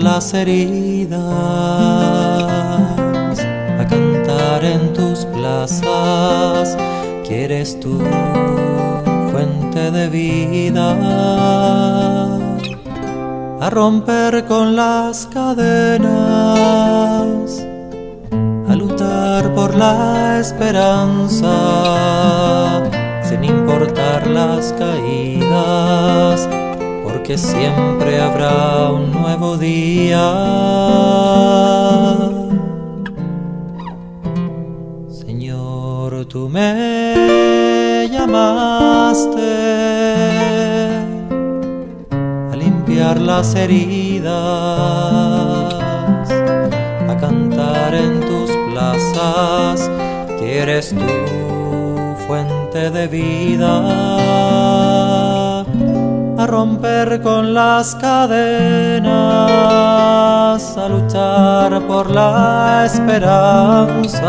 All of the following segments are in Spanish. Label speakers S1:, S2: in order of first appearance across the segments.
S1: las heridas, a cantar en tus plazas. Quieres tu fuente de vida, a romper con las cadenas, a luchar por la esperanza, sin importar las caídas, porque siempre habrá un nuevo día. Señor, tú me llamaste a limpiar las heridas, a cantar en tus plazas, que eres tu fuente de vida, a romper con las cadenas, a luchar por la esperanza,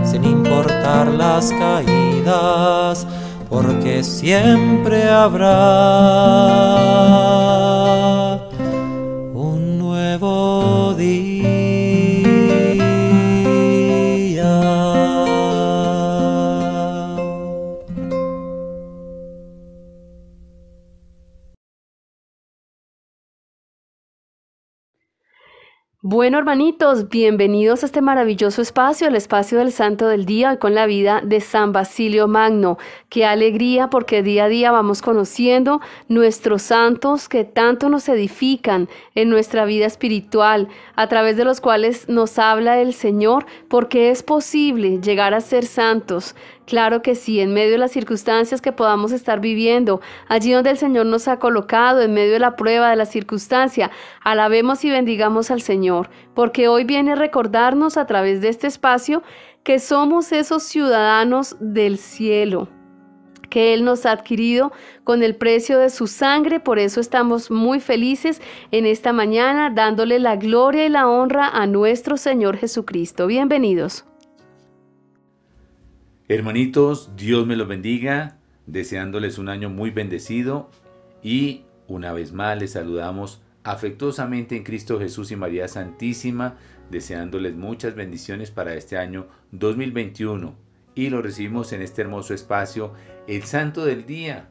S1: sin importar las caídas, porque siempre habrá un nuevo día.
S2: Bueno, hermanitos, bienvenidos a este maravilloso espacio, el espacio del Santo del Día, hoy con la vida de San Basilio Magno. Qué alegría, porque día a día vamos conociendo nuestros santos que tanto nos edifican en nuestra vida espiritual, a través de los cuales nos habla el Señor, porque es posible llegar a ser santos. Claro que sí, en medio de las circunstancias que podamos estar viviendo, allí donde el Señor nos ha colocado, en medio de la prueba, de la circunstancia, alabemos y bendigamos al Señor, porque hoy viene a recordarnos a través de este espacio que somos esos ciudadanos del cielo, que Él nos ha adquirido con el precio de su sangre. Por eso estamos muy felices en esta mañana, dándole la gloria y la honra a nuestro Señor Jesucristo. Bienvenidos.
S3: Hermanitos, Dios me los bendiga, deseándoles un año muy bendecido, y una vez más les saludamos afectuosamente en Cristo Jesús y María Santísima, deseándoles muchas bendiciones para este año 2021, y lo recibimos en este hermoso espacio, el Santo del Día,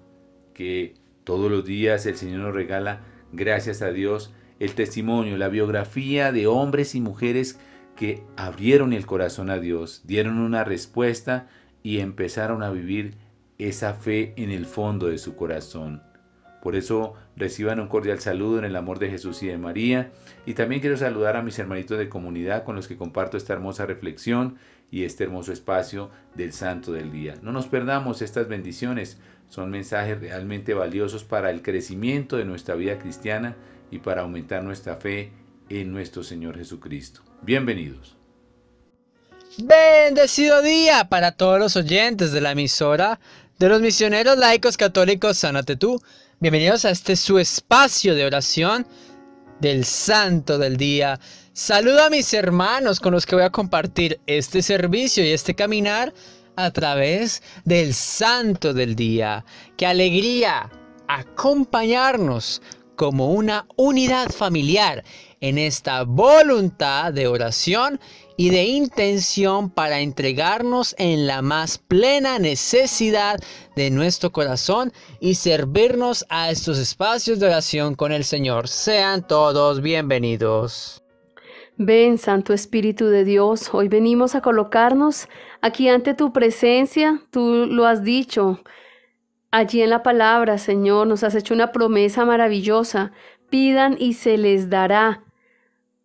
S3: que todos los días el Señor nos regala, gracias a Dios, el testimonio, la biografía de hombres y mujeres que abrieron el corazón a Dios, dieron una respuesta y empezaron a vivir esa fe en el fondo de su corazón. Por eso reciban un cordial saludo en el amor de Jesús y de María. Y también quiero saludar a mis hermanitos de comunidad con los que comparto esta hermosa reflexión y este hermoso espacio del Santo del Día. No nos perdamos estas bendiciones, son mensajes realmente valiosos para el crecimiento de nuestra vida cristiana y para aumentar nuestra fe en nuestro Señor Jesucristo. Bienvenidos.
S4: Bendecido día para todos los oyentes de la emisora de los misioneros laicos católicos Sánate Tú. Bienvenidos a este su espacio de oración del Santo del Día. Saludo a mis hermanos con los que voy a compartir este servicio y este caminar a través del Santo del Día. ¡Qué alegría acompañarnos como una unidad familiar en esta voluntad de oración y de intención para entregarnos en la más plena necesidad de nuestro corazón y servirnos a estos espacios de oración con el Señor? Sean todos bienvenidos.
S2: Ven, Santo Espíritu de Dios, hoy venimos a colocarnos aquí ante tu presencia. Tú lo has dicho allí en la palabra, Señor, nos has hecho una promesa maravillosa. Pidan y se les dará.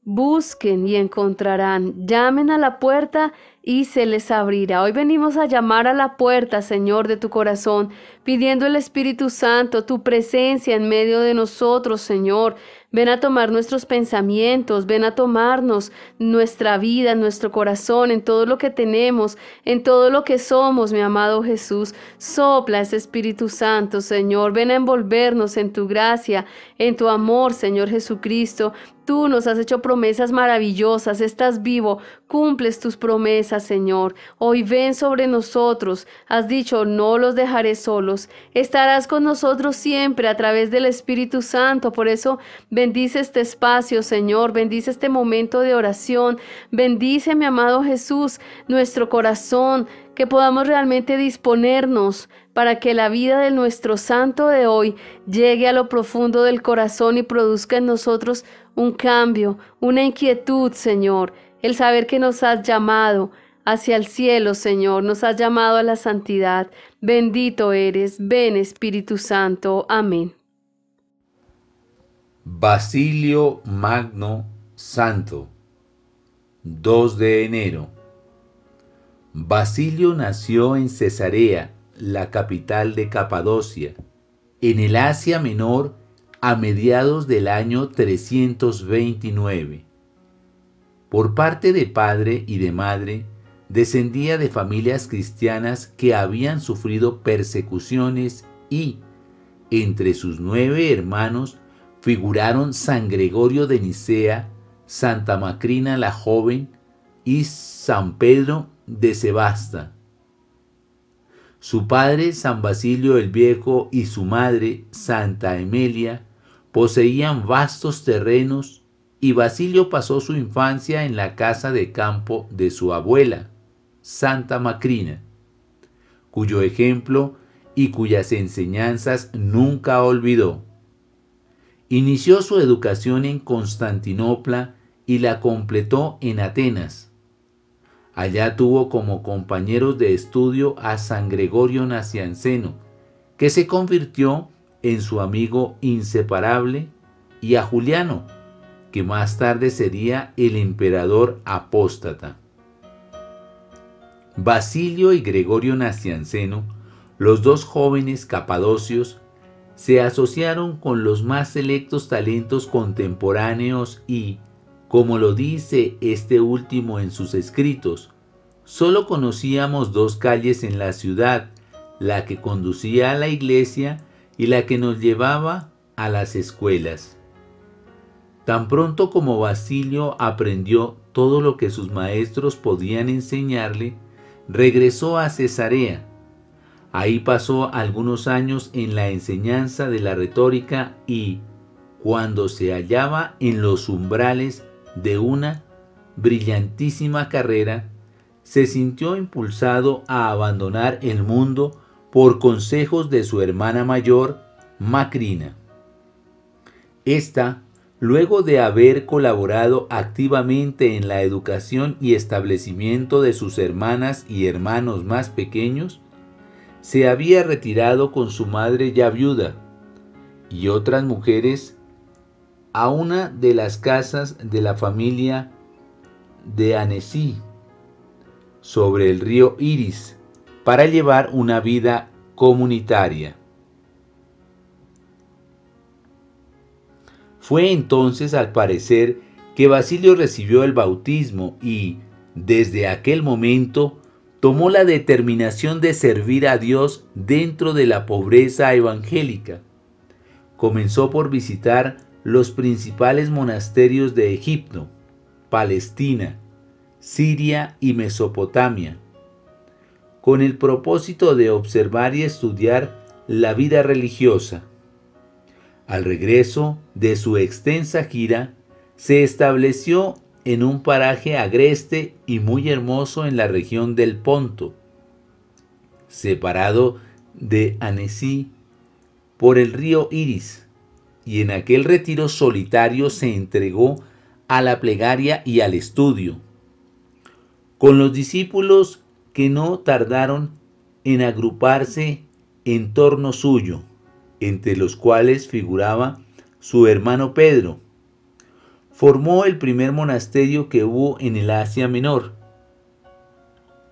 S2: Busquen y encontrarán, llamen a la puerta y se les abrirá. Hoy venimos a llamar a la puerta, Señor, de tu corazón, pidiendo el Espíritu Santo, tu presencia en medio de nosotros, Señor. Ven a tomar nuestros pensamientos, ven a tomarnos nuestra vida, nuestro corazón, en todo lo que tenemos, en todo lo que somos, mi amado Jesús. Sopla ese Espíritu Santo, Señor. Ven a envolvernos en tu gracia, en tu amor, Señor Jesucristo. Tú nos has hecho promesas maravillosas, estás vivo, cumples tus promesas, Señor. Hoy ven sobre nosotros. Has dicho, no los dejaré solos. solos. Estarás con nosotros siempre a través del Espíritu Santo. Por eso bendice este espacio, Señor. Bendice este momento de oración. Bendice, mi amado Jesús, nuestro corazón, que podamos realmente disponernos para que la vida de nuestro santo de hoy llegue a lo profundo del corazón y produzca en nosotros un cambio, una inquietud, Señor. El saber que nos has llamado hacia el cielo, Señor, nos has llamado a la santidad. Bendito eres. Ven, Espíritu Santo. Amén.
S3: Basilio Magno Santo, 2 de enero. Basilio nació en Cesarea, la capital de Capadocia, en el Asia Menor, a mediados del año 329. Por parte de padre y de madre, descendía de familias cristianas que habían sufrido persecuciones y, entre sus 9 hermanos, figuraron San Gregorio de Nicea, Santa Macrina la Joven y San Pedro de Sebasta. Su padre, San Basilio el Viejo, y su madre, Santa Emelia, poseían vastos terrenos y Basilio pasó su infancia en la casa de campo de su abuela, Santa Macrina, cuyo ejemplo y cuyas enseñanzas nunca olvidó. Inició su educación en Constantinopla y la completó en Atenas. Allá tuvo como compañeros de estudio a San Gregorio Nacianceno, que se convirtió en su amigo inseparable, y a Juliano, que más tarde sería el emperador apóstata. Basilio y Gregorio Nacianceno, los dos jóvenes capadocios, se asociaron con los más selectos talentos contemporáneos y, como lo dice este último en sus escritos, solo conocíamos 2 calles en la ciudad, la que conducía a la iglesia y la que nos llevaba a las escuelas. Tan pronto como Basilio aprendió todo lo que sus maestros podían enseñarle, regresó a Cesarea. Ahí pasó algunos años en la enseñanza de la retórica y, cuando se hallaba en los umbrales de una brillantísima carrera, se sintió impulsado a abandonar el mundo por consejos de su hermana mayor, Macrina. Esta, luego de haber colaborado activamente en la educación y establecimiento de sus hermanas y hermanos más pequeños, se había retirado con su madre ya viuda y otras mujeres a una de las casas de la familia de Annecy, sobre el río Iris, para llevar una vida comunitaria. Fue entonces, al parecer, que Basilio recibió el bautismo y, desde aquel momento, tomó la determinación de servir a Dios dentro de la pobreza evangélica. Comenzó por visitar los principales monasterios de Egipto, Palestina, Siria y Mesopotamia, con el propósito de observar y estudiar la vida religiosa. Al regreso de su extensa gira, se estableció en un paraje agreste y muy hermoso en la región del Ponto, separado de Annecy por el río Iris, y en aquel retiro solitario se entregó a la plegaria y al estudio, con los discípulos que no tardaron en agruparse en torno suyo, entre los cuales figuraba su hermano Pedro. Formó el primer monasterio que hubo en el Asia Menor.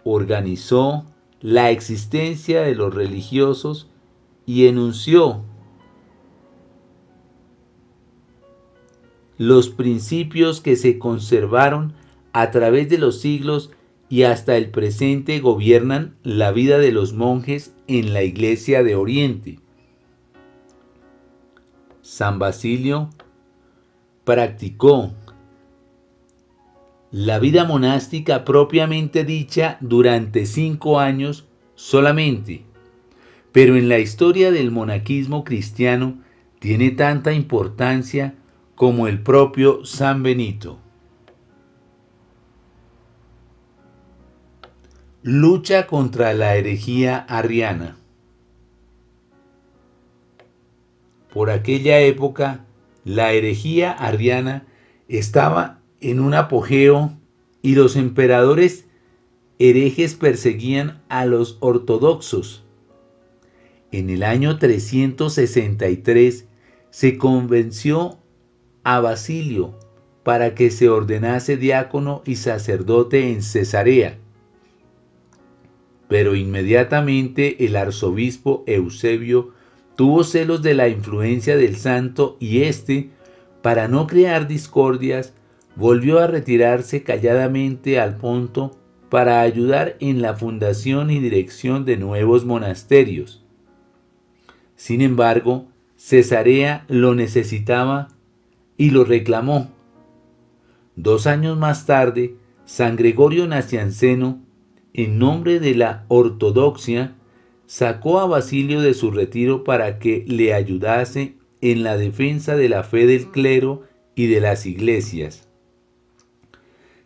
S3: Organizó la existencia de los religiosos y enunció los principios que se conservaron a través de los siglos y hasta el presente gobiernan la vida de los monjes en la Iglesia de Oriente. San Basilio practicó la vida monástica propiamente dicha durante 5 años solamente, pero en la historia del monaquismo cristiano tiene tanta importancia como el propio San Benito. Lucha contra la herejía arriana. Por aquella época, la herejía arriana estaba en un apogeo y los emperadores herejes perseguían a los ortodoxos. En el año 363 se convenció a Basilio para que se ordenase diácono y sacerdote en Cesarea. Pero inmediatamente el arzobispo Eusebio tuvo celos de la influencia del santo y éste, para no crear discordias, volvió a retirarse calladamente al Ponto para ayudar en la fundación y dirección de nuevos monasterios. Sin embargo, Cesarea lo necesitaba y lo reclamó. 2 años más tarde, San Gregorio Nacianceno, en nombre de la ortodoxia, sacó a Basilio de su retiro para que le ayudase en la defensa de la fe del clero y de las iglesias.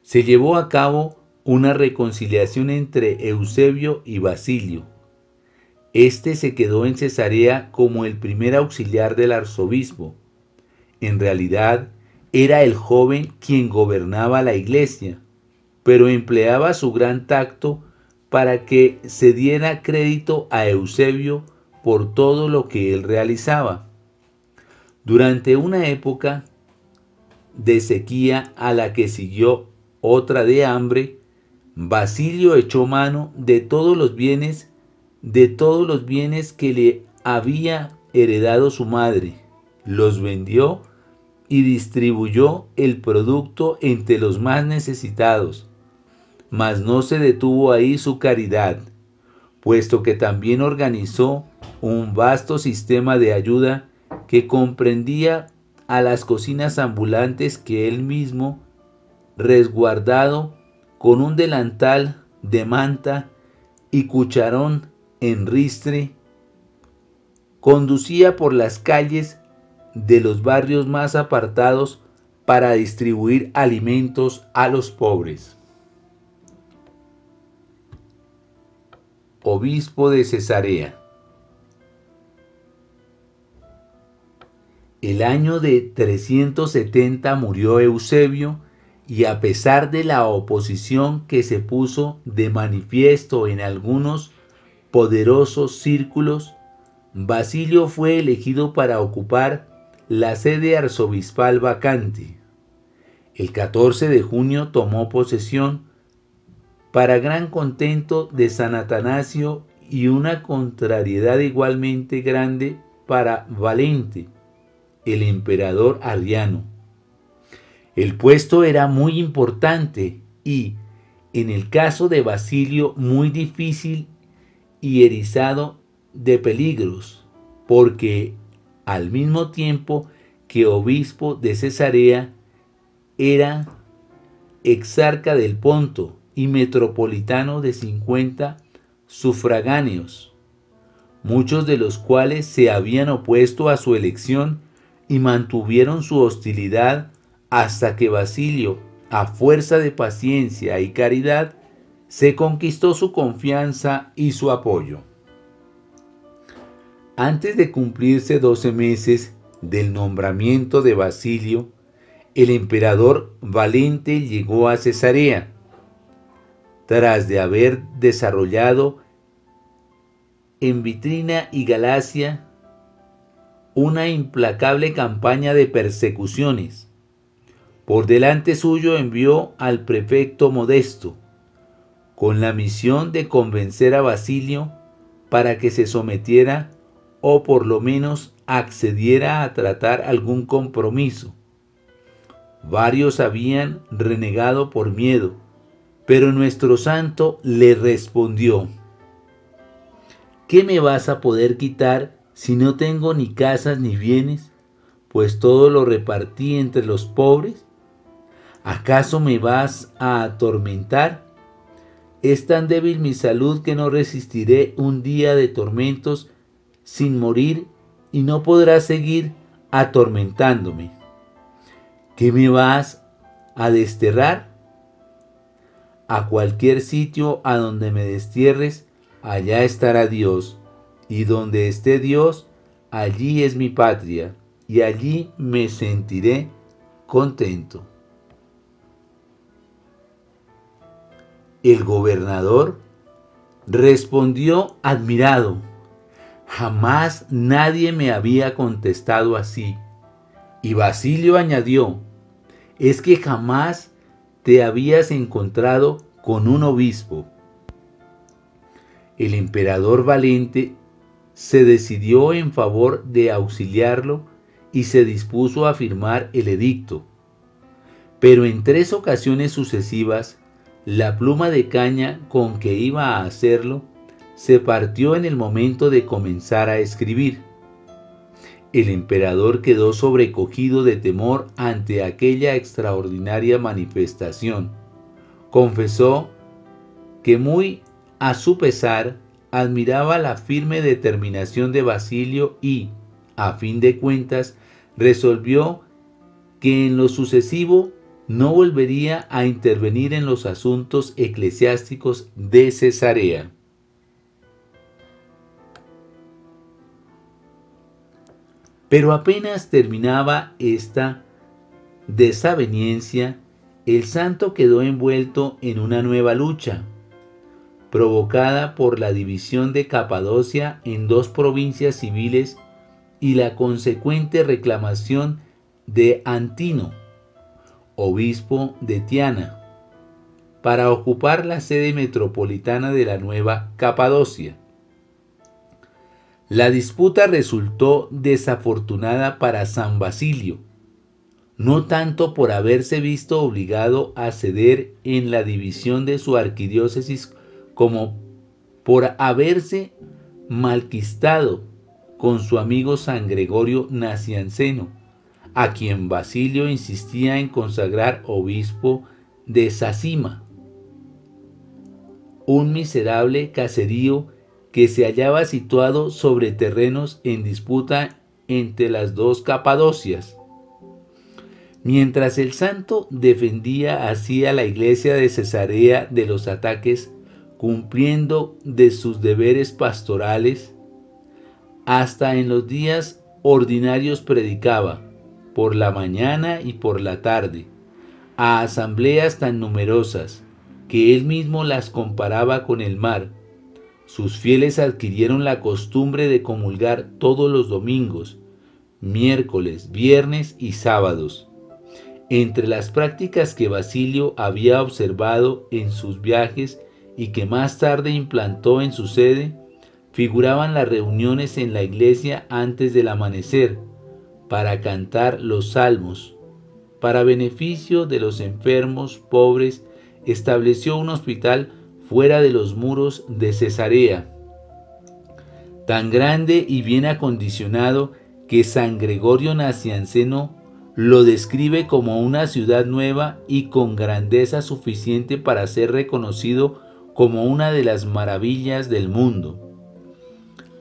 S3: Se llevó a cabo una reconciliación entre Eusebio y Basilio. Este se quedó en Cesarea como el primer auxiliar del arzobispo. En realidad, era el joven quien gobernaba la iglesia, pero empleaba su gran tacto para que se diera crédito a Eusebio por todo lo que él realizaba. Durante una época de sequía a la que siguió otra de hambre, Basilio echó mano de todos los bienes que le había heredado su madre, los vendió y distribuyó el producto entre los más necesitados. Mas no se detuvo ahí su caridad, puesto que también organizó un vasto sistema de ayuda que comprendía a las cocinas ambulantes que él mismo, resguardado con un delantal de manta y cucharón en ristre, conducía por las calles de los barrios más apartados para distribuir alimentos a los pobres. Obispo de Cesarea. El año de 370 murió Eusebio, y a pesar de la oposición que se puso de manifiesto en algunos poderosos círculos, Basilio fue elegido para ocupar la sede arzobispal vacante. El 14 de junio tomó posesión, para gran contento de San Atanasio y una contrariedad igualmente grande para Valente, el emperador arriano. El puesto era muy importante y, en el caso de Basilio, muy difícil y erizado de peligros, porque al mismo tiempo que obispo de Cesarea, era exarca del Ponto y metropolitano de 50 sufragáneos, muchos de los cuales se habían opuesto a su elección y mantuvieron su hostilidad hasta que Basilio, a fuerza de paciencia y caridad, se conquistó su confianza y su apoyo. Antes de cumplirse 12 meses del nombramiento de Basilio, el emperador Valente llegó a Cesarea, tras de haber desarrollado en Bitrinia y Galacia una implacable campaña de persecuciones. Por delante suyo envió al prefecto Modesto, con la misión de convencer a Basilio para que se sometiera o por lo menos accediera a tratar algún compromiso. Varios habían renegado por miedo, pero nuestro santo le respondió: ¿qué me vas a poder quitar si no tengo ni casas ni bienes? Pues todo lo repartí entre los pobres. ¿Acaso me vas a atormentar? Es tan débil mi salud que no resistiré un día de tormentos sin morir y no podrás seguir atormentándome. ¿Qué me vas a desterrar? A cualquier sitio a donde me destierres, allá estará Dios, y donde esté Dios, allí es mi patria, y allí me sentiré contento. El gobernador respondió admirado: jamás nadie me había contestado así. Y Basilio añadió: es que jamás te habías encontrado con un obispo. El emperador valiente se decidió en favor de auxiliarlo y se dispuso a firmar el edicto. Pero en 3 ocasiones sucesivas, la pluma de caña con que iba a hacerlo se partió en el momento de comenzar a escribir. El emperador quedó sobrecogido de temor ante aquella extraordinaria manifestación. Confesó que muy a su pesar admiraba la firme determinación de Basilio y, a fin de cuentas, resolvió que en lo sucesivo no volvería a intervenir en los asuntos eclesiásticos de Cesarea. Pero apenas terminaba esta desaveniencia, el santo quedó envuelto en una nueva lucha, provocada por la división de Capadocia en 2 provincias civiles y la consecuente reclamación de Antino, obispo de Tiana, para ocupar la sede metropolitana de la nueva Capadocia. La disputa resultó desafortunada para San Basilio, no tanto por haberse visto obligado a ceder en la división de su arquidiócesis como por haberse malquistado con su amigo San Gregorio Nacianceno, a quien Basilio insistía en consagrar obispo de Sasima, un miserable caserío que se hallaba situado sobre terrenos en disputa entre las 2 Capadocias. Mientras el santo defendía así a la iglesia de Cesarea de los ataques, cumpliendo de sus deberes pastorales, hasta en los días ordinarios predicaba, por la mañana y por la tarde, a asambleas tan numerosas que él mismo las comparaba con el mar. Sus fieles adquirieron la costumbre de comulgar todos los domingos, miércoles, viernes y sábados. Entre las prácticas que Basilio había observado en sus viajes y que más tarde implantó en su sede, figuraban las reuniones en la iglesia antes del amanecer, para cantar los salmos. Para beneficio de los enfermos pobres, estableció un hospital fuera de los muros de Cesarea, tan grande y bien acondicionado que San Gregorio Nacianceno lo describe como una ciudad nueva y con grandeza suficiente para ser reconocido como una de las maravillas del mundo.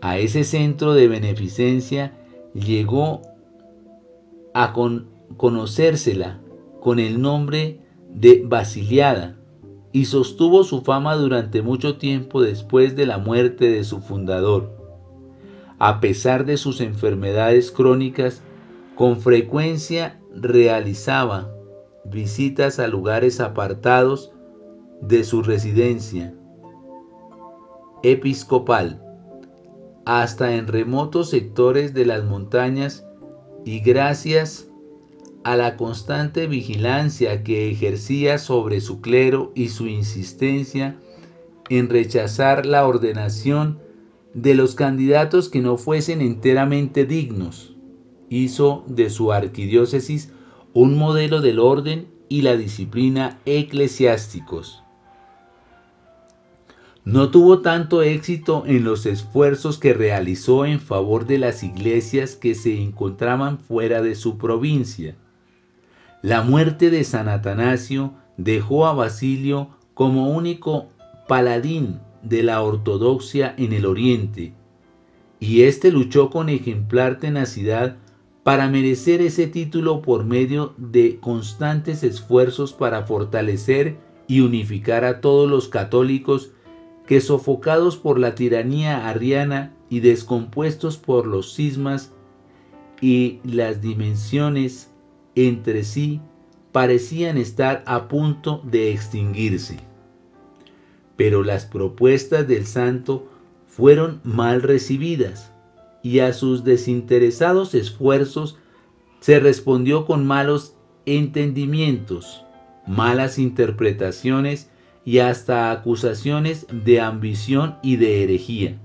S3: A ese centro de beneficencia llegó a conocérsela con el nombre de Basiliada, y sostuvo su fama durante mucho tiempo después de la muerte de su fundador. A pesar de sus enfermedades crónicas, con frecuencia realizaba visitas a lugares apartados de su residencia episcopal, hasta en remotos sectores de las montañas, y gracias a la constante vigilancia que ejercía sobre su clero y su insistencia en rechazar la ordenación de los candidatos que no fuesen enteramente dignos, hizo de su arquidiócesis un modelo del orden y la disciplina eclesiásticos. No tuvo tanto éxito en los esfuerzos que realizó en favor de las iglesias que se encontraban fuera de su provincia. La muerte de San Atanasio dejó a Basilio como único paladín de la ortodoxia en el oriente, y éste luchó con ejemplar tenacidad para merecer ese título por medio de constantes esfuerzos para fortalecer y unificar a todos los católicos que, sofocados por la tiranía arriana y descompuestos por los cismas y las dimensiones entre sí, parecían estar a punto de extinguirse. Pero las propuestas del santo fueron mal recibidas, y a sus desinteresados esfuerzos se respondió con malos entendimientos, malas interpretaciones y hasta acusaciones de ambición y de herejía.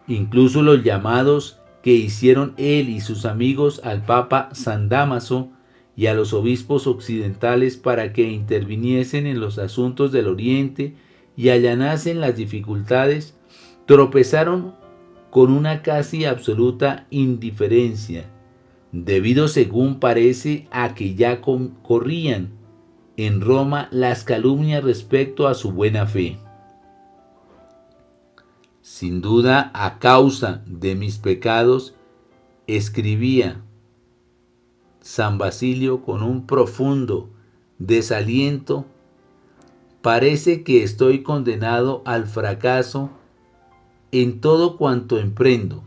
S3: Incluso los llamados que hicieron él y sus amigos al Papa San Dámaso y a los obispos occidentales para que interviniesen en los asuntos del Oriente y allanasen las dificultades, tropezaron con una casi absoluta indiferencia, debido, según parece, a que ya corrían en Roma las calumnias respecto a su buena fe. Sin duda, a causa de mis pecados, escribía San Basilio con un profundo desaliento, parece que estoy condenado al fracaso en todo cuanto emprendo.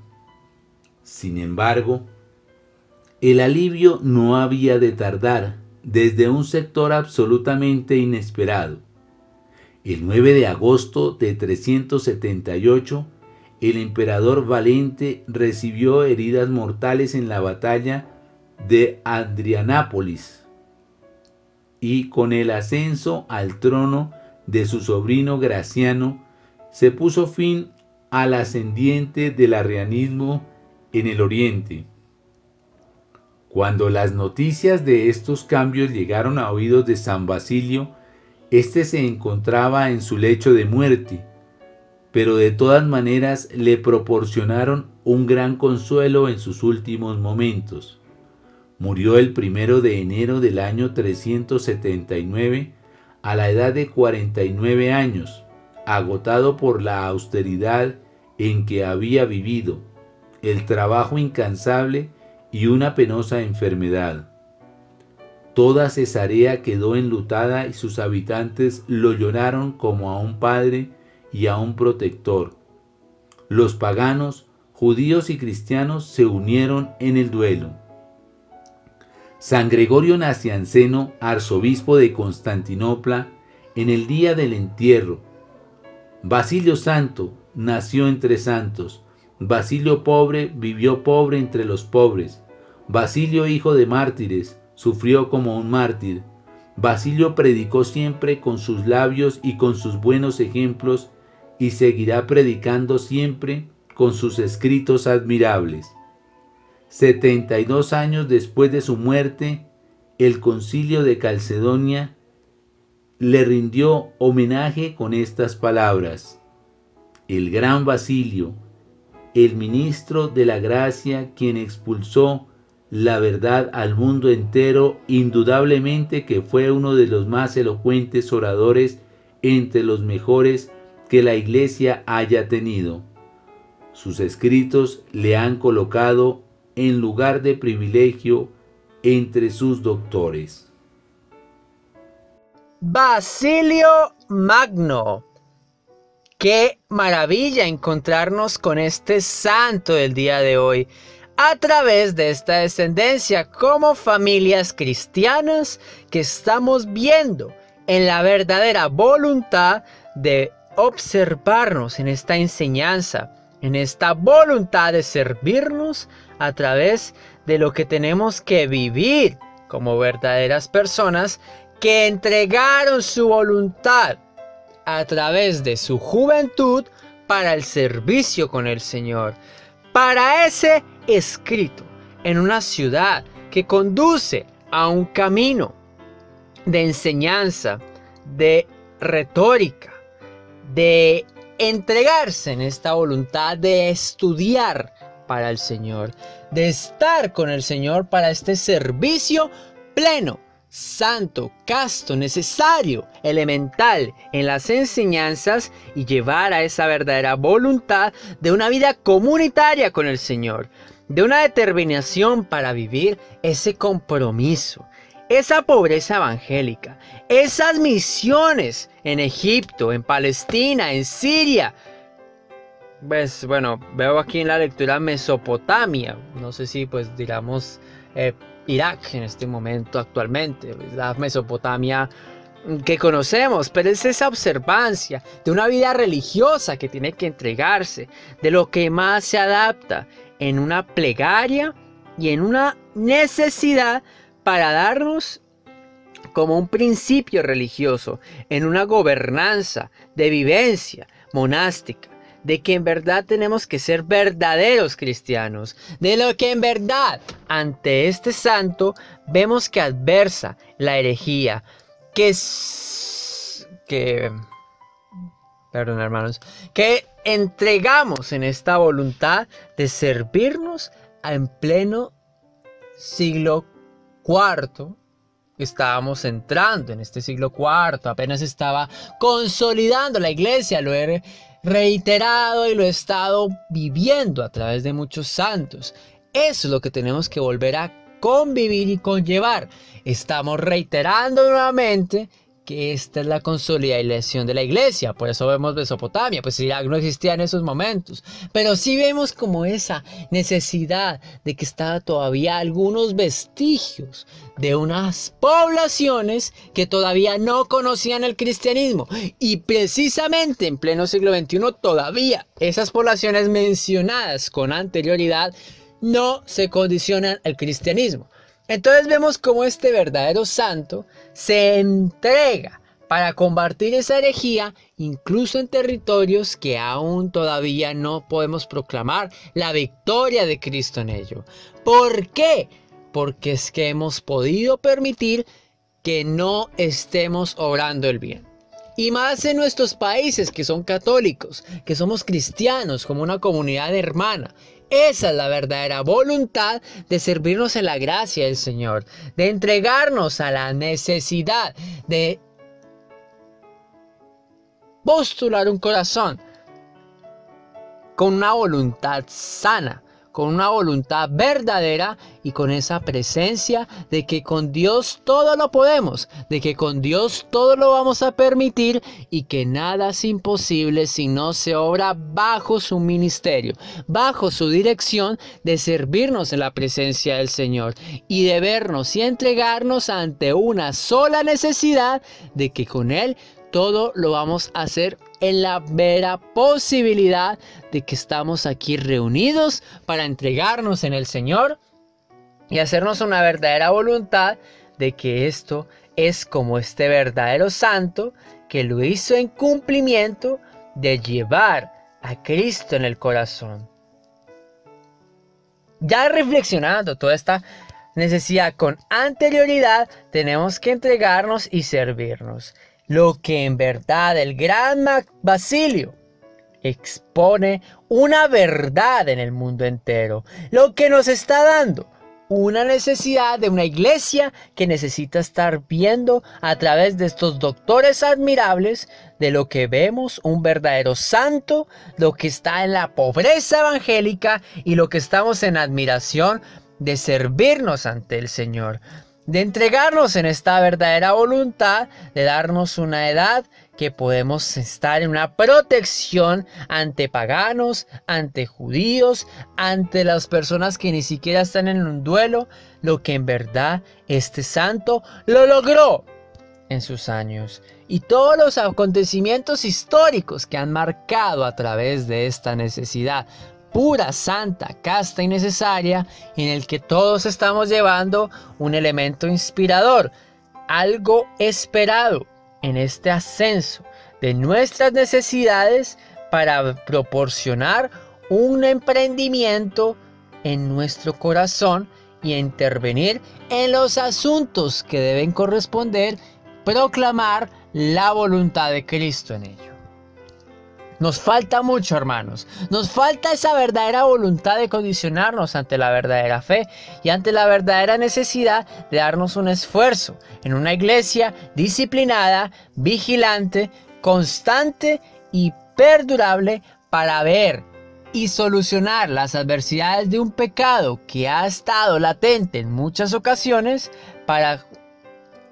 S3: Sin embargo, el alivio no había de tardar desde un sector absolutamente inesperado. El 9 de agosto de 378, el emperador Valente recibió heridas mortales en la batalla de Adrianápolis, y con el ascenso al trono de su sobrino Graciano se puso fin al ascendiente del arrianismo en el Oriente. Cuando las noticias de estos cambios llegaron a oídos de San Basilio, éste se encontraba en su lecho de muerte, pero de todas maneras le proporcionaron un gran consuelo en sus últimos momentos. Murió el 1 de enero del año 379 a la edad de 49 años, agotado por la austeridad en que había vivido, el trabajo incansable y una penosa enfermedad. Toda Cesarea quedó enlutada y sus habitantes lo lloraron como a un padre y a un protector. Los paganos, judíos y cristianos se unieron en el duelo. San Gregorio Nacianceno, arzobispo de Constantinopla, en el día del entierro. Basilio Santo nació entre santos. Basilio pobre vivió pobre entre los pobres. Basilio, hijo de mártires, sufrió como un mártir. Basilio predicó siempre con sus labios y con sus buenos ejemplos, y seguirá predicando siempre con sus escritos admirables. 72 años después de su muerte, el Concilio de Calcedonia le rindió homenaje con estas palabras: el gran Basilio, el ministro de la gracia, quien expulsó la verdad al mundo entero, indudablemente que fue uno de los más elocuentes oradores entre los mejores que la Iglesia haya tenido. Sus escritos le han colocado en lugar de privilegio entre sus doctores.
S4: Basilio Magno. Qué maravilla encontrarnos con este santo del día de hoy a través de esta descendencia como familias cristianas que estamos viendo en la verdadera voluntad de observarnos en esta enseñanza, en esta voluntad de servirnos a través de lo que tenemos que vivir como verdaderas personas que entregaron su voluntad a través de su juventud para el servicio con el Señor, para ese escrito en una ciudad que conduce a un camino de enseñanza, de retórica, de entregarse en esta voluntad de estudiar para el Señor, de estar con el Señor para este servicio pleno, santo, casto, necesario, elemental en las enseñanzas y llevar a esa verdadera voluntad de una vida comunitaria con el Señor, de una determinación para vivir ese compromiso, esa pobreza evangélica, esas misiones en Egipto, en Palestina, en Siria. Pues bueno, veo aquí en la lectura Mesopotamia, no sé si pues digamos Irak en este momento actualmente, la Mesopotamia que conocemos, pero es esa observancia de una vida religiosa que tiene que entregarse, de lo que más se adapta en una plegaria y en una necesidad para darnos como un principio religioso, en una gobernanza de vivencia monástica, de que en verdad tenemos que ser verdaderos cristianos, de lo que en verdad ante este santo vemos que adversa la herejía, perdón hermanos, que entregamos en esta voluntad de servirnos en pleno siglo IV. Estábamos entrando en este siglo IV, apenas estaba consolidando la iglesia, lo he reiterado y lo he estado viviendo a través de muchos santos. Eso es lo que tenemos que volver a convivir y conllevar. Estamos reiterando nuevamente que esta es la consolidación de la iglesia. Por eso vemos Mesopotamia, pues Irak no existía en esos momentos, pero sí vemos como esa necesidad de que estaba todavía algunos vestigios de unas poblaciones que todavía no conocían el cristianismo, y precisamente en pleno siglo XXI todavía esas poblaciones mencionadas con anterioridad no se condicionan al cristianismo. Entonces vemos cómo este verdadero santo se entrega para combatir esa herejía, incluso en territorios que aún todavía no podemos proclamar la victoria de Cristo en ello. ¿Por qué? Porque es que hemos podido permitir que no estemos obrando el bien. Y más en nuestros países que son católicos, que somos cristianos como una comunidad hermana. Esa es la verdadera voluntad de servirnos en la gracia del Señor, de entregarnos a la necesidad de postular un corazón con una voluntad sana, con una voluntad verdadera y con esa presencia de que con Dios todo lo podemos, de que con Dios todo lo vamos a permitir y que nada es imposible si no se obra bajo su ministerio, bajo su dirección de servirnos en la presencia del Señor y de vernos y entregarnos ante una sola necesidad de que con Él todo lo vamos a hacer en la mera posibilidad de que estamos aquí reunidos para entregarnos en el Señor y hacernos una verdadera voluntad de que esto es como este verdadero santo que lo hizo en cumplimiento de llevar a Cristo en el corazón. Ya reflexionando toda esta necesidad con anterioridad, tenemos que entregarnos y servirnos. Lo que en verdad el gran Basilio expone una verdad en el mundo entero. Lo que nos está dando una necesidad de una iglesia que necesita estar viendo a través de estos doctores admirables de lo que vemos un verdadero santo, lo que está en la pobreza evangélica y lo que estamos en admiración de servirnos ante el Señor. De entregarnos en esta verdadera voluntad, de darnos una edad que podemos estar en una protección ante paganos, ante judíos, ante las personas que ni siquiera están en un duelo, lo que en verdad este santo lo logró en sus años. Y todos los acontecimientos históricos que han marcado a través de esta necesidad pura, santa, casta y necesaria, en el que todos estamos llevando un elemento inspirador, algo esperado en este ascenso de nuestras necesidades para proporcionar un emprendimiento en nuestro corazón y intervenir en los asuntos que deben corresponder, proclamar la voluntad de Cristo en ello. Nos falta mucho, hermanos. Nos falta esa verdadera voluntad de condicionarnos ante la verdadera fe y ante la verdadera necesidad de darnos un esfuerzo en una iglesia disciplinada, vigilante, constante y perdurable para ver y solucionar las adversidades de un pecado que ha estado latente en muchas ocasiones, para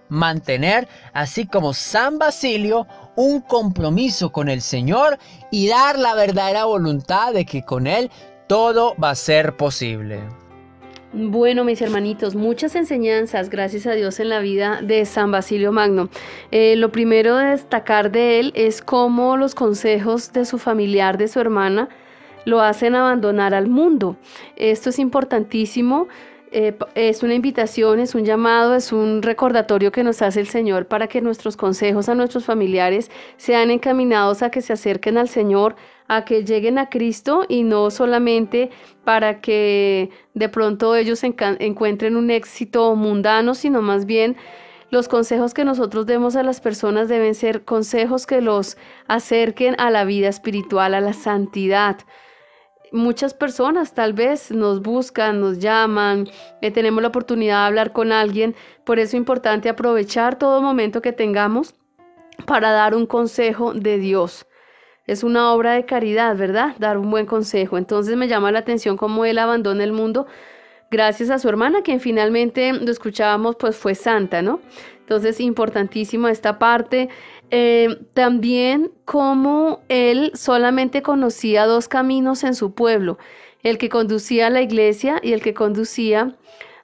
S4: mantener, así como San Basilio, un compromiso con el Señor y dar la verdadera voluntad de que con Él todo va a ser posible.
S2: Bueno, mis hermanitos, muchas enseñanzas, gracias a Dios, en la vida de San Basilio Magno. Lo primero de destacar de él es cómo los consejos de su familiar, de su hermana, lo hacen abandonar al mundo. Esto es importantísimo. Es una invitación, es un llamado, es un recordatorio que nos hace el Señor para que nuestros consejos a nuestros familiares sean encaminados a que se acerquen al Señor, a que lleguen a Cristo, y no solamente para que de pronto ellos encuentren un éxito mundano, sino más bien los consejos que nosotros demos a las personas deben ser consejos que los acerquen a la vida espiritual, a la santidad. Muchas personas tal vez nos buscan, nos llaman, tenemos la oportunidad de hablar con alguien. Por eso es importante aprovechar todo momento que tengamos para dar un consejo de Dios. Es una obra de caridad, ¿verdad? Dar un buen consejo. Entonces me llama la atención cómo él abandona el mundo gracias a su hermana, quien finalmente, lo escuchábamos, pues fue santa, ¿no? Entonces, importantísimo esta parte. También cómo él solamente conocía dos caminos en su pueblo: el que conducía a la iglesia y el que conducía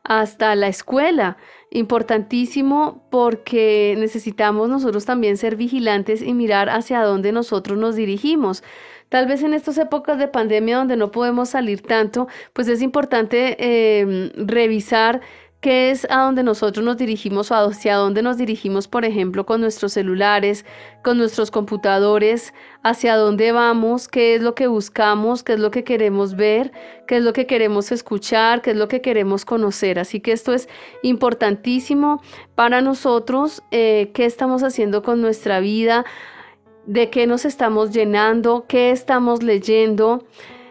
S2: hasta la escuela. Importantísimo, porque necesitamos nosotros también ser vigilantes y mirar hacia dónde nosotros nos dirigimos. Tal vez en estas épocas de pandemia donde no podemos salir tanto, pues es importante revisar qué es a donde nosotros nos dirigimos, o hacia dónde nos dirigimos, por ejemplo, con nuestros celulares, con nuestros computadores, hacia dónde vamos, qué es lo que buscamos, qué es lo que queremos ver, qué es lo que queremos escuchar, qué es lo que queremos conocer. Así que esto es importantísimo para nosotros, qué estamos haciendo con nuestra vida, de qué nos estamos llenando, qué estamos leyendo,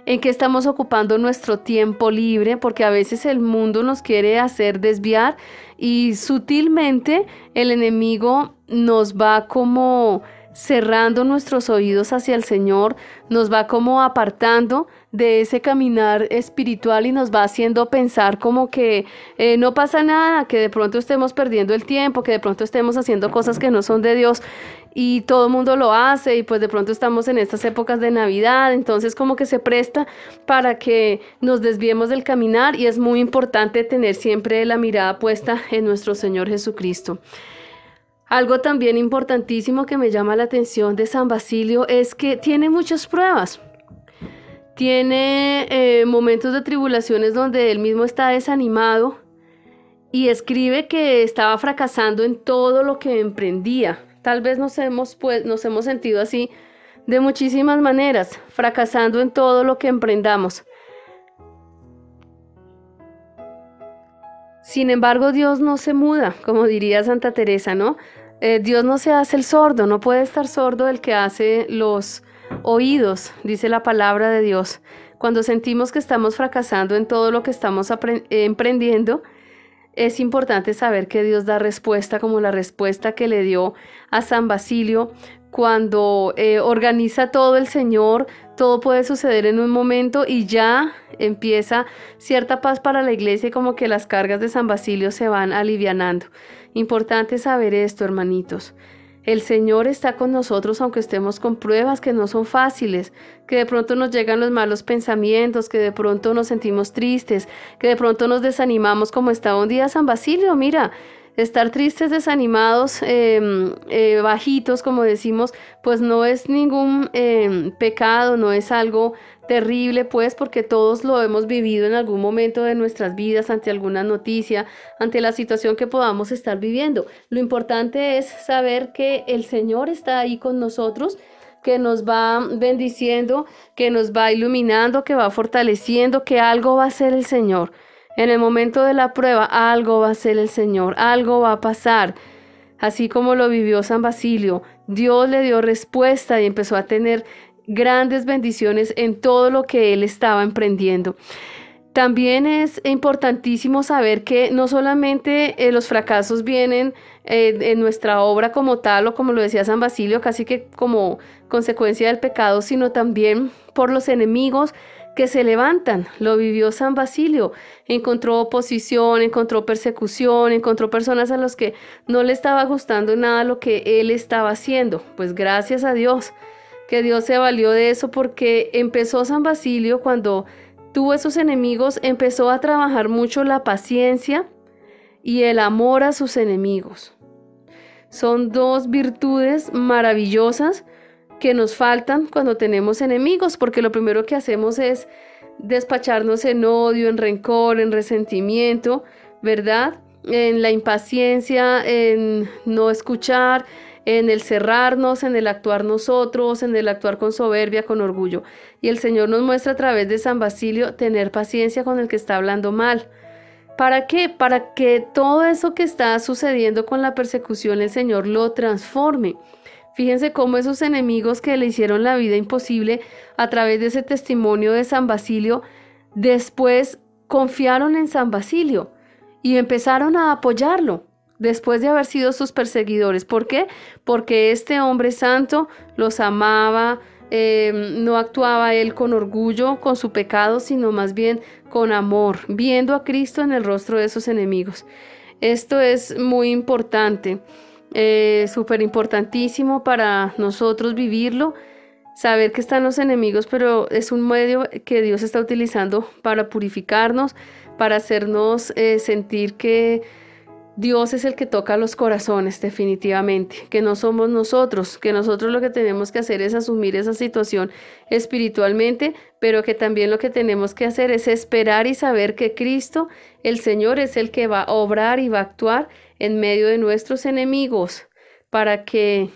S2: en qué estamos ocupando nuestro tiempo libre, porque a veces el mundo nos quiere hacer desviar y sutilmente el enemigo nos va como cerrando nuestros oídos hacia el Señor, nos va como apartando de ese caminar espiritual y nos va haciendo pensar como que no pasa nada, que de pronto estemos perdiendo el tiempo, que de pronto estemos haciendo cosas que no son de Dios y todo el mundo lo hace, y pues de pronto estamos en estas épocas de Navidad, entonces como que se presta para que nos desviemos del caminar, y es muy importante tener siempre la mirada puesta en nuestro Señor Jesucristo. Algo también importantísimo que me llama la atención de San Basilio es que tiene muchas pruebas. Tiene momentos de tribulaciones donde él mismo está desanimado y escribe que estaba fracasando en todo lo que emprendía. Tal vez nos hemos sentido así de muchísimas maneras, fracasando en todo lo que emprendamos. Sin embargo, Dios no se muda, como diría Santa Teresa, ¿no? Dios no se hace el sordo, no puede estar sordo el que hace los oídos, dice la palabra de Dios. Cuando sentimos que estamos fracasando en todo lo que estamos emprendiendo, es importante saber que Dios da respuesta, como la respuesta que le dio a San Basilio. Cuando organiza todo el Señor, todo puede suceder en un momento y ya empieza cierta paz para la iglesia, y como que las cargas de San Basilio se van alivianando. Importante saber esto, hermanitos. El Señor está con nosotros aunque estemos con pruebas que no son fáciles, que de pronto nos llegan los malos pensamientos, que de pronto nos sentimos tristes, que de pronto nos desanimamos, como estaba un día San Basilio. Mira, estar tristes, desanimados, bajitos, como decimos, pues no es ningún pecado, no es algo terrible, pues, porque todos lo hemos vivido en algún momento de nuestras vidas, ante alguna noticia, ante la situación que podamos estar viviendo. Lo importante es saber que el Señor está ahí con nosotros, que nos va bendiciendo, que nos va iluminando, que va fortaleciendo, que algo va a hacer el Señor. En el momento de la prueba, algo va a hacer el Señor, algo va a pasar. Así como lo vivió San Basilio, Dios le dio respuesta y empezó a tener grandes bendiciones en todo lo que él estaba emprendiendo. También es importantísimo saber que no solamente los fracasos vienen en nuestra obra como tal, o como lo decía San Basilio, casi que como consecuencia del pecado, sino también por los enemigos que se levantan. Lo vivió San Basilio, encontró oposición, encontró persecución, encontró personas a las que no le estaba gustando nada lo que él estaba haciendo. Pues gracias a Dios, que Dios se valió de eso, porque empezó San Basilio cuando tuvo esos enemigos, empezó a trabajar mucho la paciencia y el amor a sus enemigos. Son dos virtudes maravillosas que nos faltan cuando tenemos enemigos, porque lo primero que hacemos es despacharnos en odio, en rencor, en resentimiento, ¿verdad? En la impaciencia, en no escuchar, en el cerrarnos, en el actuar nosotros, en el actuar con soberbia, con orgullo. Y el Señor nos muestra a través de San Basilio tener paciencia con el que está hablando mal. ¿Para qué? Para que todo eso que está sucediendo con la persecución, el Señor lo transforme. Fíjense cómo esos enemigos que le hicieron la vida imposible a través de ese testimonio de San Basilio, después confiaron en San Basilio y empezaron a apoyarlo después de haber sido sus perseguidores. ¿Por qué? Porque este hombre santo los amaba, no actuaba él con orgullo, con su pecado, sino más bien con amor, viendo a Cristo en el rostro de esos enemigos. Esto es muy importante, súper importantísimo para nosotros vivirlo, saber que están los enemigos, pero es un medio que Dios está utilizando para purificarnos, para hacernos sentir que Dios es el que toca los corazones, definitivamente, que no somos nosotros, que nosotros lo que tenemos que hacer es asumir esa situación espiritualmente, pero que también lo que tenemos que hacer es esperar y saber que Cristo, el Señor, es el que va a obrar y va a actuar en medio de nuestros enemigos, para que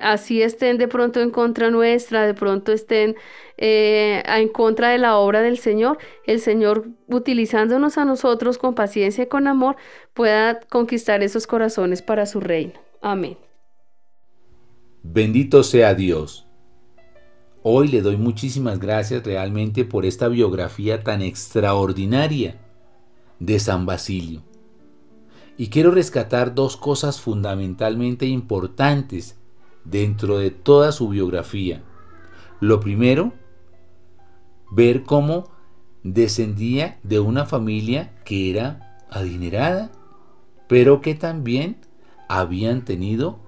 S2: así estén de pronto en contra nuestra, de pronto estén en contra de la obra del Señor, el Señor, utilizándonos a nosotros con paciencia y con amor, pueda conquistar esos corazones para su reino. Amén.
S3: Bendito sea Dios. Hoy le doy muchísimas gracias realmente por esta biografía tan extraordinaria de San Basilio. Y quiero rescatar dos cosas fundamentalmente importantes dentro de toda su biografía. Lo primero, ver cómo descendía de una familia que era adinerada, pero que también habían tenido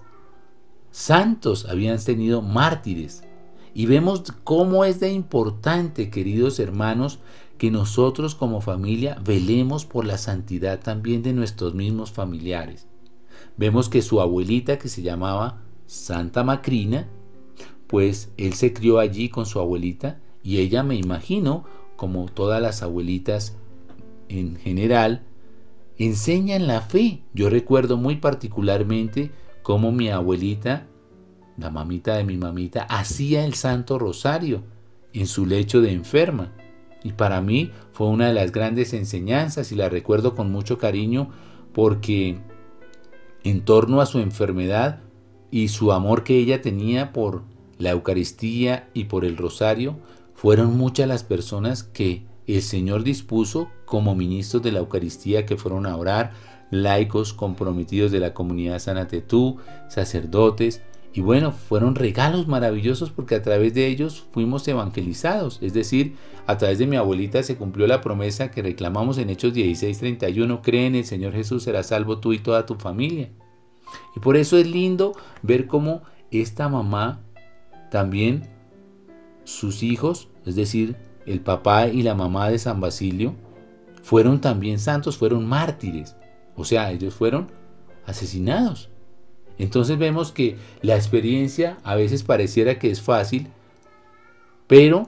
S3: santos, habían tenido mártires. Y vemos cómo es de importante, queridos hermanos, que nosotros como familia velemos por la santidad también de nuestros mismos familiares. Vemos que su abuelita, que se llamaba Santa Macrina, pues él se crió allí con su abuelita, y ella, me imagino, como todas las abuelitas en general, enseñan la fe. Yo recuerdo muy particularmente cómo mi abuelita, la mamita de mi mamita, hacía el Santo Rosario en su lecho de enferma. Y para mí fue una de las grandes enseñanzas, y la recuerdo con mucho cariño, porque en torno a su enfermedad y su amor que ella tenía por la Eucaristía y por el Rosario, fueron muchas las personas que el Señor dispuso como ministros de la Eucaristía, que fueron a orar, laicos comprometidos de la comunidad San Atetú, sacerdotes. Y bueno, fueron regalos maravillosos, porque a través de ellos fuimos evangelizados. Es decir, a través de mi abuelita se cumplió la promesa que reclamamos en Hechos 16:31, cree en el Señor Jesús, serás salvo tú y toda tu familia. Y por eso es lindo ver cómo esta mamá también, sus hijos, es decir, el papá y la mamá de San Basilio, fueron también santos, fueron mártires. O sea, ellos fueron asesinados. Entonces vemos que la experiencia a veces pareciera que es fácil, pero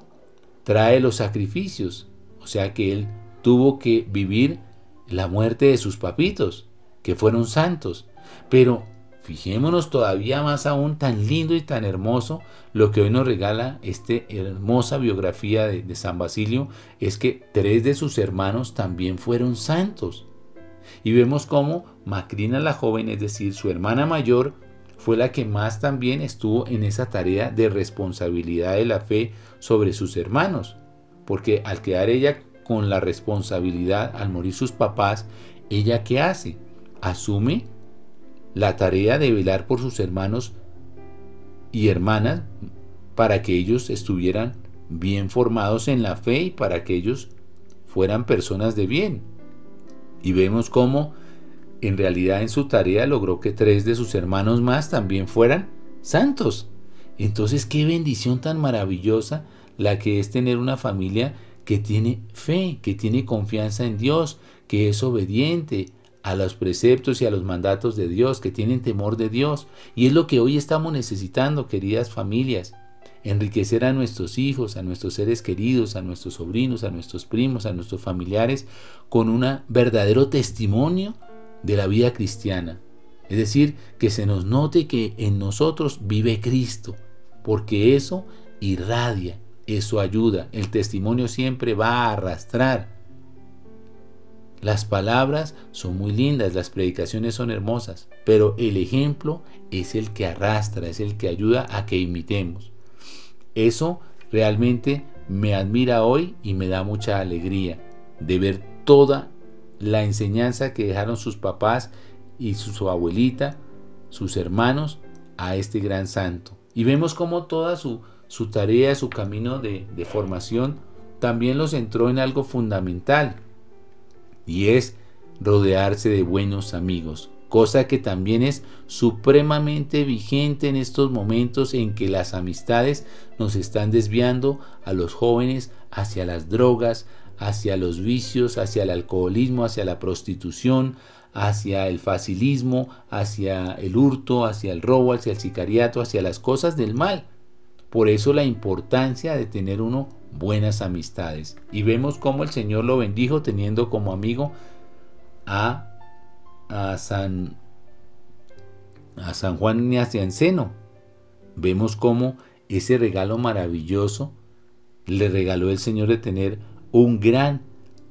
S3: trae los sacrificios. O sea que él tuvo que vivir la muerte de sus papitos, que fueron santos. Pero fijémonos todavía más aún, tan lindo y tan hermoso, lo que hoy nos regala esta hermosa biografía de San Basilio, es que 3 de sus hermanos también fueron santos. Y vemos cómo Macrina la joven, es decir, su hermana mayor, fue la que más también estuvo en esa tarea de responsabilidad de la fe sobre sus hermanos, porque al quedar ella con la responsabilidad, al morir sus papás, ¿ella qué hace? Asume la tarea de velar por sus hermanos y hermanas para que ellos estuvieran bien formados en la fe y para que ellos fueran personas de bien. Y vemos cómo en realidad en su tarea logró que 3 de sus hermanos más también fueran santos. Entonces, qué bendición tan maravillosa la que es tener una familia que tiene fe, que tiene confianza en Dios, que es obediente a los preceptos y a los mandatos de Dios, que tienen temor de Dios. Y es lo que hoy estamos necesitando, queridas familias. Enriquecer a nuestros hijos, a nuestros seres queridos, a nuestros sobrinos, a nuestros primos, a nuestros familiares, con un verdadero testimonio de la vida cristiana. Es decir, que se nos note que en nosotros vive Cristo, porque eso irradia, eso ayuda. El testimonio siempre va a arrastrar. Las palabras son muy lindas, las predicaciones son hermosas, pero el ejemplo es el que arrastra, es el que ayuda a que imitemos. Eso realmente me admira hoy y me da mucha alegría de ver toda la enseñanza que dejaron sus papás y su abuelita, sus hermanos, a este gran santo. Y vemos cómo toda su tarea, su camino de formación, también los centró en algo fundamental, y es rodearse de buenos amigos, cosa que también es supremamente vigente en estos momentos en que las amistades nos están desviando a los jóvenes hacia las drogas, hacia los vicios, hacia el alcoholismo, hacia la prostitución, hacia el facilismo, hacia el hurto, hacia el robo, hacia el sicariato, hacia las cosas del mal. Por eso la importancia de tener uno buenas amistades. Y vemos cómo el Señor lo bendijo teniendo como amigo a San Juan Neacianceno. Vemos cómo ese regalo maravilloso le regaló el Señor de tener un gran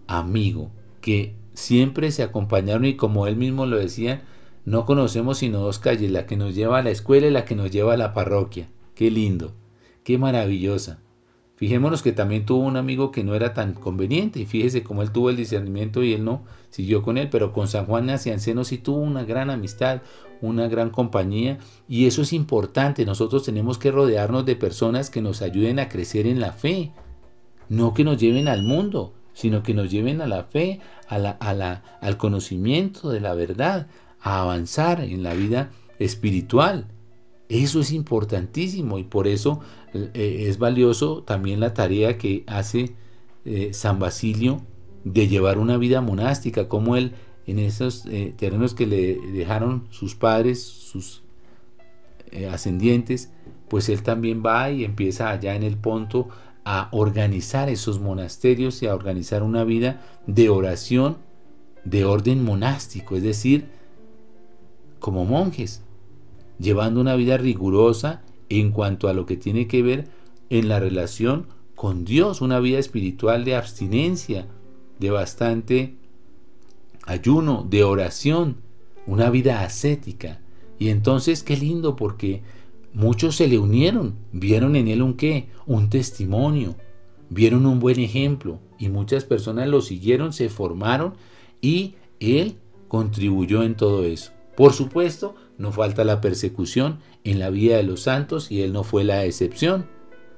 S3: amigo, que siempre se acompañaron, y como él mismo lo decía, no conocemos sino 2 calles, la que nos lleva a la escuela y la que nos lleva a la parroquia. Qué lindo, qué maravillosa. Fijémonos que también tuvo un amigo que no era tan conveniente, y fíjese cómo él tuvo el discernimiento y él no siguió con él, pero con San Juan Nacianceno sí tuvo una gran amistad, una gran compañía, y eso es importante. Nosotros tenemos que rodearnos de personas que nos ayuden a crecer en la fe, no que nos lleven al mundo, sino que nos lleven a la fe, al conocimiento de la verdad, a avanzar en la vida espiritual. Eso es importantísimo, y por eso es valioso también la tarea que hace San Basilio de llevar una vida monástica, como él en esos terrenos que le dejaron sus padres, sus ascendientes, pues él también va y empieza allá en el Ponto a organizar esos monasterios y a organizar una vida de oración de orden monástico, es decir, como monjes, llevando una vida rigurosa en cuanto a lo que tiene que ver en la relación con Dios, una vida espiritual de abstinencia, de bastante ayuno, de oración, una vida ascética. Y entonces qué lindo, porque muchos se le unieron, vieron en él un testimonio, vieron un buen ejemplo, y muchas personas lo siguieron, se formaron, y él contribuyó en todo eso. Por supuesto, no falta la persecución en la vida de los santos, y él no fue la excepción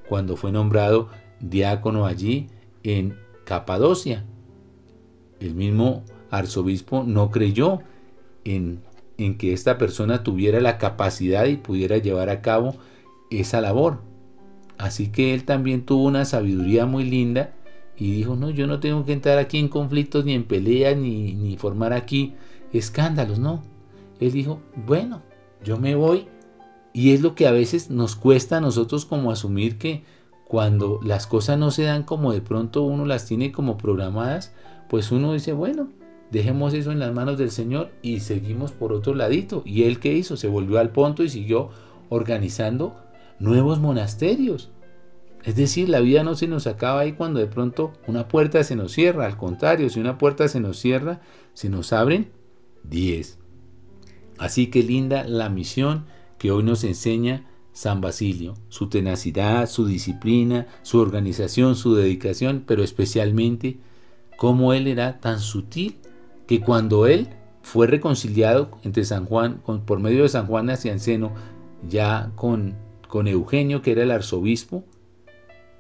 S3: cuando fue nombrado diácono allí en Capadocia. El mismo arzobispo no creyó en que esta persona tuviera la capacidad y pudiera llevar a cabo esa labor. Así que él también tuvo una sabiduría muy linda y dijo: no, yo no tengo que entrar aquí en conflictos, ni en peleas, ni formar aquí escándalos, no. Él dijo: bueno, yo me voy. Y es lo que a veces nos cuesta a nosotros como asumir, que cuando las cosas no se dan como de pronto uno las tiene como programadas, pues uno dice: bueno, dejemos eso en las manos del Señor y seguimos por otro ladito. ¿Y él qué hizo? Se volvió al Ponto y siguió organizando nuevos monasterios. Es decir, la vida no se nos acaba ahí cuando de pronto una puerta se nos cierra. Al contrario, si una puerta se nos cierra, se nos abren 10. Así que linda la misión que hoy nos enseña San Basilio, su tenacidad, su disciplina, su organización, su dedicación, pero especialmente cómo él era tan sutil que cuando él fue reconciliado entre San Juan, por medio de San Juan Nacianceno, ya con Eugenio, que era el arzobispo,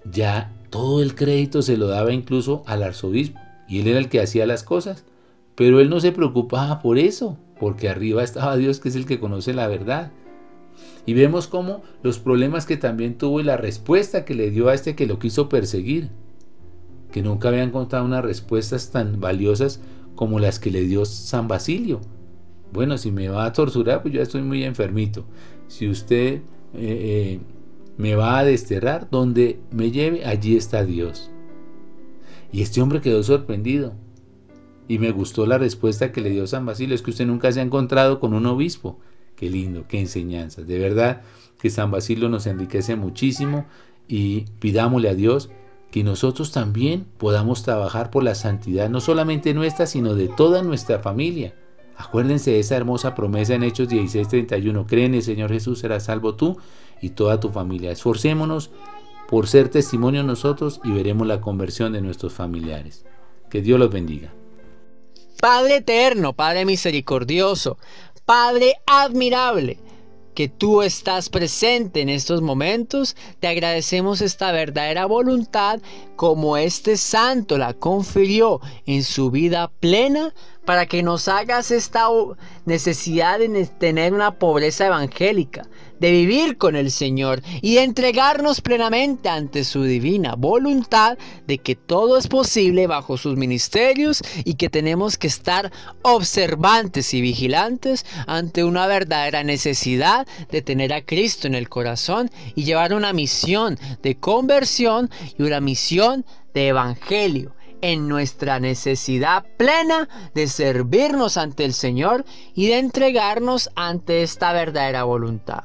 S3: ya todo el crédito se lo daba incluso al arzobispo, y él era el que hacía las cosas, pero él no se preocupaba por eso, porque arriba estaba Dios, que es el que conoce la verdad. Y vemos cómo los problemas que también tuvo y la respuesta que le dio a este que lo quiso perseguir, que nunca había encontrado unas respuestas tan valiosas como las que le dio San Basilio. Bueno, si me va a torturar, pues yo estoy muy enfermito. Si usted me va a desterrar, donde me lleve, allí está Dios. Y este hombre quedó sorprendido. Y me gustó la respuesta que le dio San Basilio, es que usted nunca se ha encontrado con un obispo. Qué lindo, qué enseñanzas. De verdad que San Basilio nos enriquece muchísimo y pidámosle a Dios que nosotros también podamos trabajar por la santidad, no solamente nuestra, sino de toda nuestra familia. Acuérdense de esa hermosa promesa en Hechos 16:31. Cree en el Señor Jesús, serás salvo tú y toda tu familia. Esforcémonos por ser testimonio nosotros y veremos la conversión de nuestros familiares. Que Dios los bendiga.
S4: Padre eterno, Padre misericordioso, Padre admirable, que tú estás presente en estos momentos, te agradecemos esta verdadera voluntad como este santo la confirió en su vida plena, para que nos hagas esta necesidad de tener una pobreza evangélica, de vivir con el Señor y de entregarnos plenamente ante su divina voluntad, de que todo es posible bajo sus ministerios y que tenemos que estar observantes y vigilantes ante una verdadera necesidad de tener a Cristo en el corazón y llevar una misión de conversión y una misión de evangelio, en nuestra necesidad plena de servirnos ante el Señor y de entregarnos ante esta verdadera voluntad.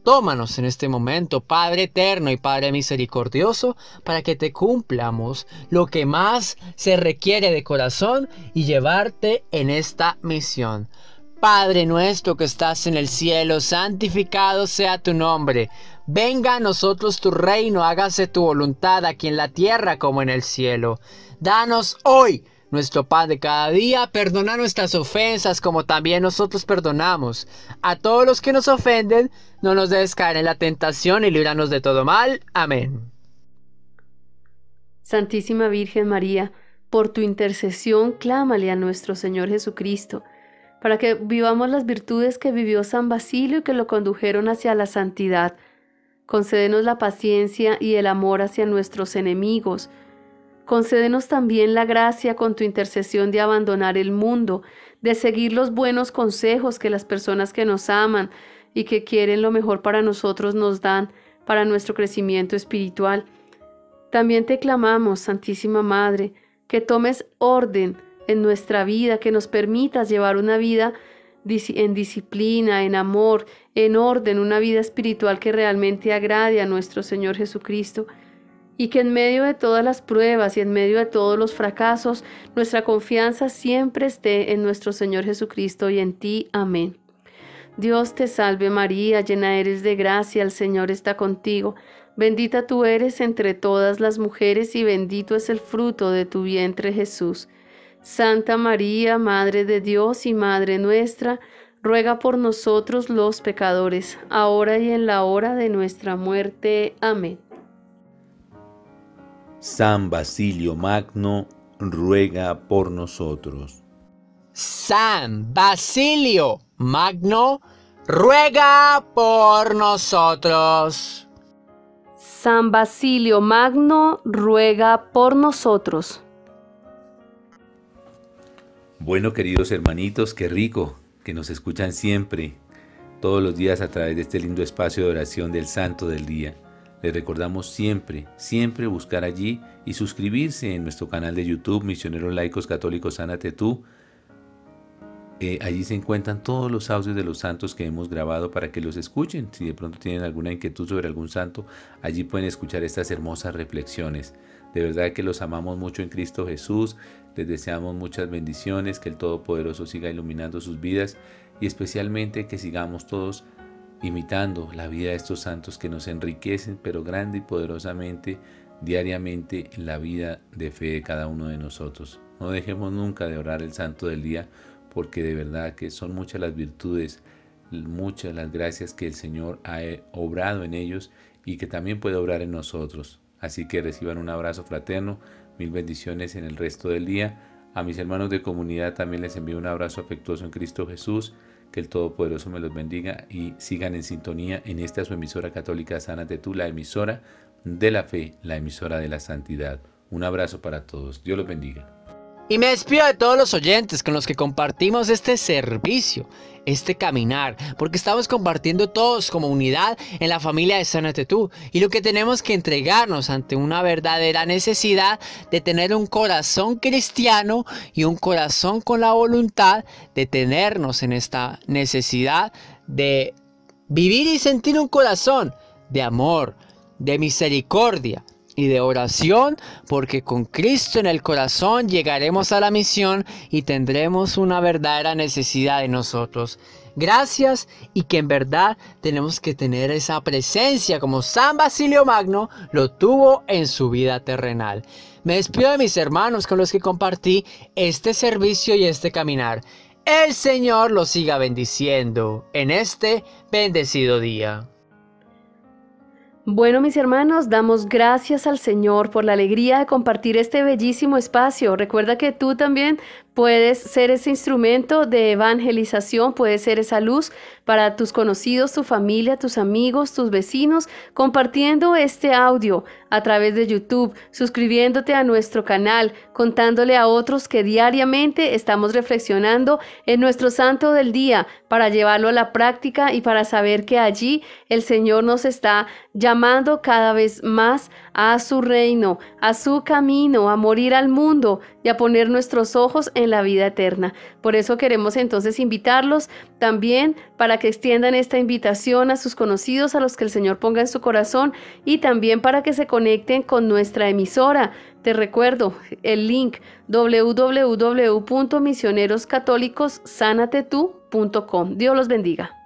S4: Tómanos en este momento, Padre eterno y Padre misericordioso, para que te cumplamos lo que más se requiere de corazón y llevarte en esta misión. Padre nuestro que estás en el cielo, santificado sea tu nombre. Venga a nosotros tu reino, hágase tu voluntad aquí en la tierra como en el cielo. Danos hoy nuestro pan de cada día, perdona nuestras ofensas como también nosotros perdonamos a todos los que nos ofenden. No nos dejes caer en la tentación y líbranos de todo mal. Amén.
S2: Santísima Virgen María, por tu intercesión, clámale a nuestro Señor Jesucristo, para que vivamos las virtudes que vivió San Basilio y que lo condujeron hacia la santidad. Concédenos la paciencia y el amor hacia nuestros enemigos. Concédenos también la gracia con tu intercesión de abandonar el mundo, de seguir los buenos consejos que las personas que nos aman y que quieren lo mejor para nosotros nos dan para nuestro crecimiento espiritual. También te clamamos, Santísima Madre, que tomes orden en nuestra vida, que nos permitas llevar una vida en disciplina, en amor, en orden, una vida espiritual que realmente agrade a nuestro Señor Jesucristo. Y que en medio de todas las pruebas y en medio de todos los fracasos, nuestra confianza siempre esté en nuestro Señor Jesucristo y en ti. Amén. Dios te salve María, llena eres de gracia, el Señor está contigo. Bendita tú eres entre todas las mujeres y bendito es el fruto de tu vientre Jesús. Santa María, Madre de Dios y Madre nuestra, ruega por nosotros los pecadores, ahora y en la hora de nuestra muerte. Amén.
S3: San Basilio Magno, ruega por nosotros.
S4: San Basilio Magno, ruega por nosotros.
S2: San Basilio Magno, ruega por nosotros.
S3: Bueno, queridos hermanitos, qué rico que nos escuchan siempre, todos los días a través de este lindo espacio de oración del Santo del Día. Les recordamos siempre, siempre buscar allí y suscribirse en nuestro canal de YouTube, Misioneros Laicos Católicos Sánate Tú. Allí se encuentran todos los audios de los santos que hemos grabado para que los escuchen. Si de pronto tienen alguna inquietud sobre algún santo, allí pueden escuchar estas hermosas reflexiones. De verdad que los amamos mucho en Cristo Jesús, les deseamos muchas bendiciones, que el Todopoderoso siga iluminando sus vidas y especialmente que sigamos todos imitando la vida de estos santos que nos enriquecen, pero grande y poderosamente, diariamente, en la vida de fe de cada uno de nosotros. No dejemos nunca de orar el santo del día, porque de verdad que son muchas las virtudes, muchas las gracias que el Señor ha obrado en ellos y que también puede obrar en nosotros. Así que reciban un abrazo fraterno, mil bendiciones en el resto del día. A mis hermanos de comunidad también les envío un abrazo afectuoso en Cristo Jesús. Que el Todopoderoso me los bendiga y sigan en sintonía en esta su emisora católica Sánate Tú, la emisora de la fe, la emisora de la santidad. Un abrazo para todos. Dios los bendiga.
S4: Y me despido de todos los oyentes con los que compartimos este servicio, este caminar, porque estamos compartiendo todos como unidad en la familia de Sánate Tú. Y lo que tenemos que entregarnos ante una verdadera necesidad de tener un corazón cristiano y un corazón con la voluntad de tenernos en esta necesidad de vivir y sentir un corazón de amor, de misericordia y de oración, porque con Cristo en el corazón llegaremos a la misión y tendremos una verdadera necesidad de nosotros. Gracias, y que en verdad tenemos que tener esa presencia como San Basilio Magno lo tuvo en su vida terrenal. Me despido de mis hermanos con los que compartí este servicio y este caminar. El Señor los siga bendiciendo en este bendecido día.
S2: Bueno, mis hermanos, damos gracias al Señor por la alegría de compartir este bellísimo espacio. Recuerda que tú también puedes ser ese instrumento de evangelización, puedes ser esa luz para tus conocidos, tu familia, tus amigos, tus vecinos, compartiendo este audio a través de YouTube, suscribiéndote a nuestro canal, contándole a otros que diariamente estamos reflexionando en nuestro santo del día para llevarlo a la práctica y para saber que allí el Señor nos está llamando cada vez más a su reino, a su camino, a morir al mundo y a poner nuestros ojos en la vida eterna. Por eso queremos entonces invitarlos también para que extiendan esta invitación a sus conocidos, a los que el Señor ponga en su corazón, y también para que se conecten con nuestra emisora. Te recuerdo el link www.misioneroscatolicosanatetu.com. Dios los bendiga.